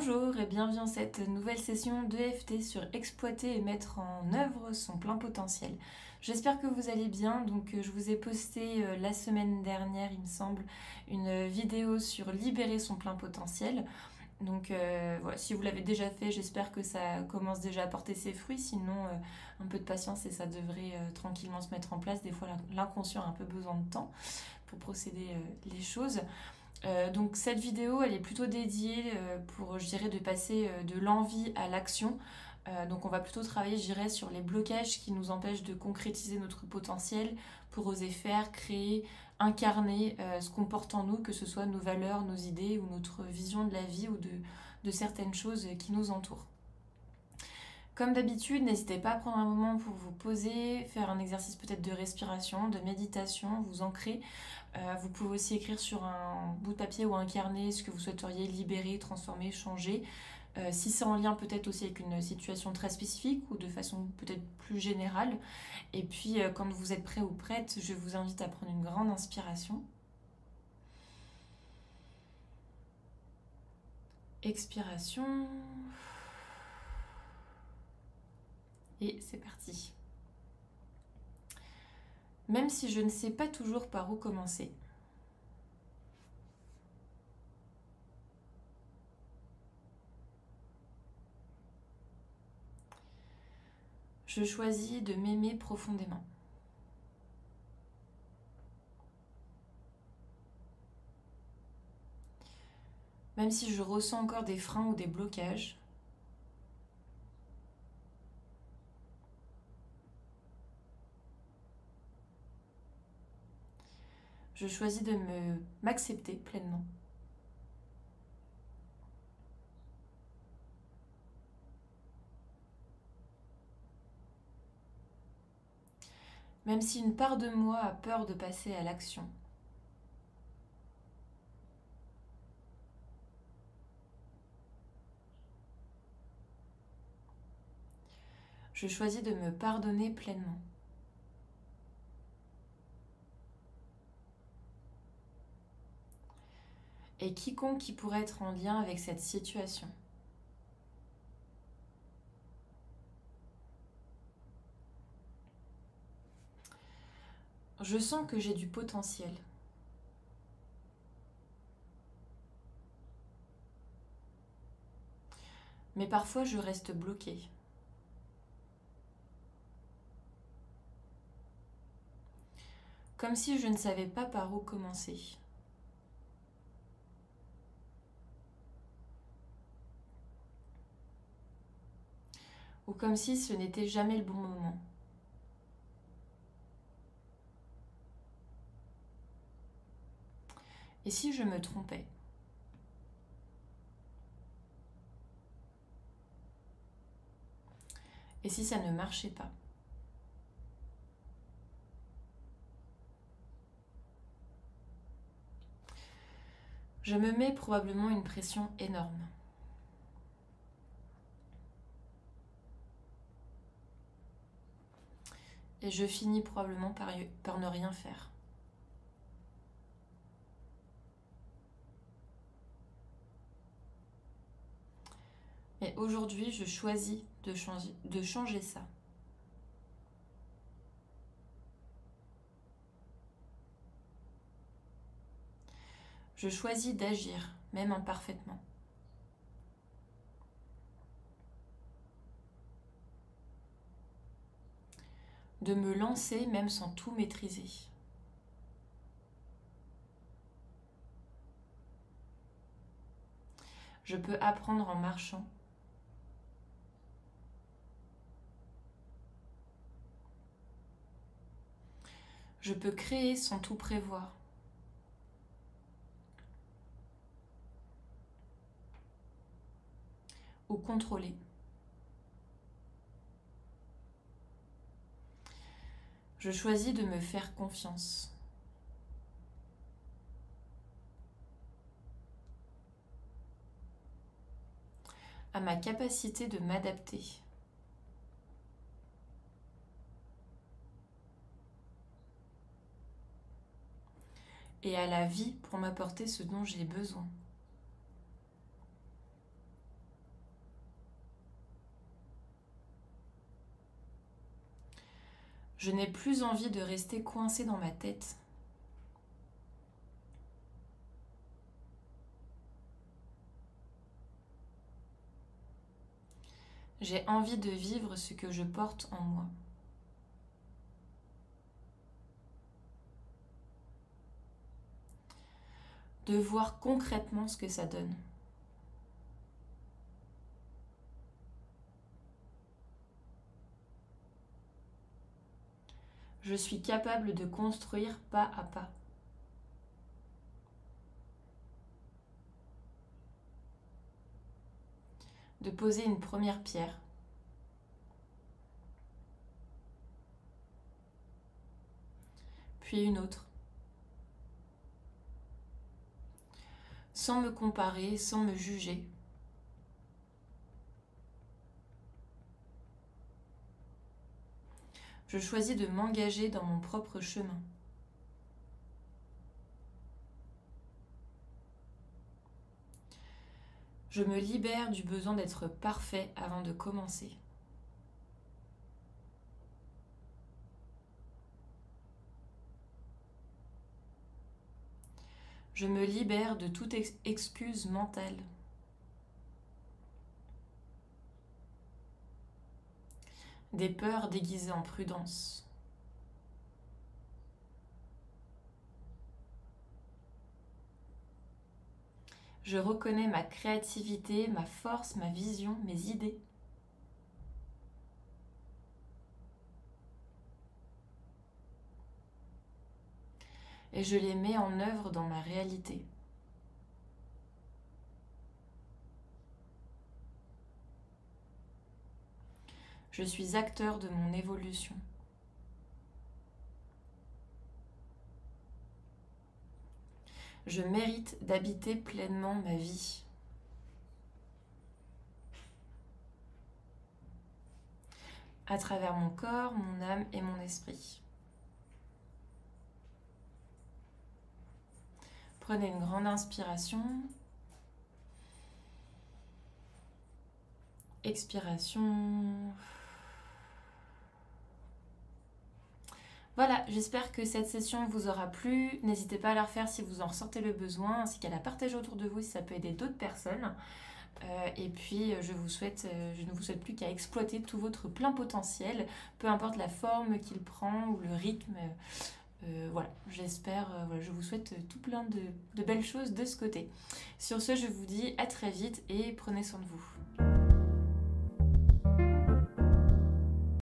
Bonjour et bienvenue dans cette nouvelle session d'EFT sur exploiter et mettre en œuvre son plein potentiel. J'espère que vous allez bien. Donc je vous ai posté la semaine dernière, il me semble, une vidéo sur libérer son plein potentiel. Donc voilà, si vous l'avez déjà fait, j'espère que ça commence déjà à porter ses fruits. Sinon, un peu de patience et ça devrait tranquillement se mettre en place. Des fois, l'inconscient a un peu besoin de temps pour procéder les choses. Donc cette vidéo, elle est plutôt dédiée pour, je dirais, de passer de l'envie à l'action. Donc on va plutôt travailler, je dirais, sur les blocages qui nous empêchent de concrétiser notre potentiel pour oser faire, créer, incarner ce qu'on porte en nous, que ce soit nos valeurs, nos idées ou notre vision de la vie ou de certaines choses qui nous entourent. Comme d'habitude, n'hésitez pas à prendre un moment pour vous poser, faire un exercice peut-être de respiration, de méditation, vous ancrer. Vous pouvez aussi écrire sur un bout de papier ou un carnet ce que vous souhaiteriez libérer, transformer, changer. Si c'est en lien peut-être aussi avec une situation très spécifique ou de façon peut-être plus générale. Et puis quand vous êtes prêt ou prête, je vous invite à prendre une grande inspiration. Expiration. Et c'est parti. Même si je ne sais pas toujours par où commencer, je choisis de m'aimer profondément. Même si je ressens encore des freins ou des blocages, je choisis de m'accepter pleinement. Même si une part de moi a peur de passer à l'action. Je choisis de me pardonner pleinement. Et quiconque qui pourrait être en lien avec cette situation. Je sens que j'ai du potentiel. Mais parfois je reste bloquée. Comme si je ne savais pas par où commencer. Ou comme si ce n'était jamais le bon moment. Et si je me trompais? Et si ça ne marchait pas? Je me mets probablement une pression énorme. Et je finis probablement par ne rien faire. Mais aujourd'hui, je choisis de changer ça. Je choisis d'agir, même imparfaitement. De me lancer même sans tout maîtriser. Je peux apprendre en marchant. Je peux créer sans tout prévoir. Ou contrôler. Je choisis de me faire confiance. À ma capacité de m'adapter. Et à la vie pour m'apporter ce dont j'ai besoin. Je n'ai plus envie de rester coincée dans ma tête. J'ai envie de vivre ce que je porte en moi. De voir concrètement ce que ça donne. Je suis capable de construire pas à pas. De poser une première pierre. Puis une autre. Sans me comparer, sans me juger. Je choisis de m'engager dans mon propre chemin. Je me libère du besoin d'être parfait avant de commencer. Je me libère de toute excuse mentale. Des peurs déguisées en prudence. Je reconnais ma créativité, ma force, ma vision, mes idées. Et je les mets en œuvre dans ma réalité. Je suis acteur de mon évolution. Je mérite d'habiter pleinement ma vie. À travers mon corps, mon âme et mon esprit. Prenez une grande inspiration. Expiration. Voilà, j'espère que cette session vous aura plu. N'hésitez pas à la refaire si vous en ressentez le besoin, ainsi qu'à la partager autour de vous si ça peut aider d'autres personnes. Et puis, je ne vous souhaite plus qu'à exploiter tout votre plein potentiel, peu importe la forme qu'il prend ou le rythme. Voilà, j'espère, je vous souhaite tout plein de belles choses de ce côté. Sur ce, je vous dis à très vite et prenez soin de vous.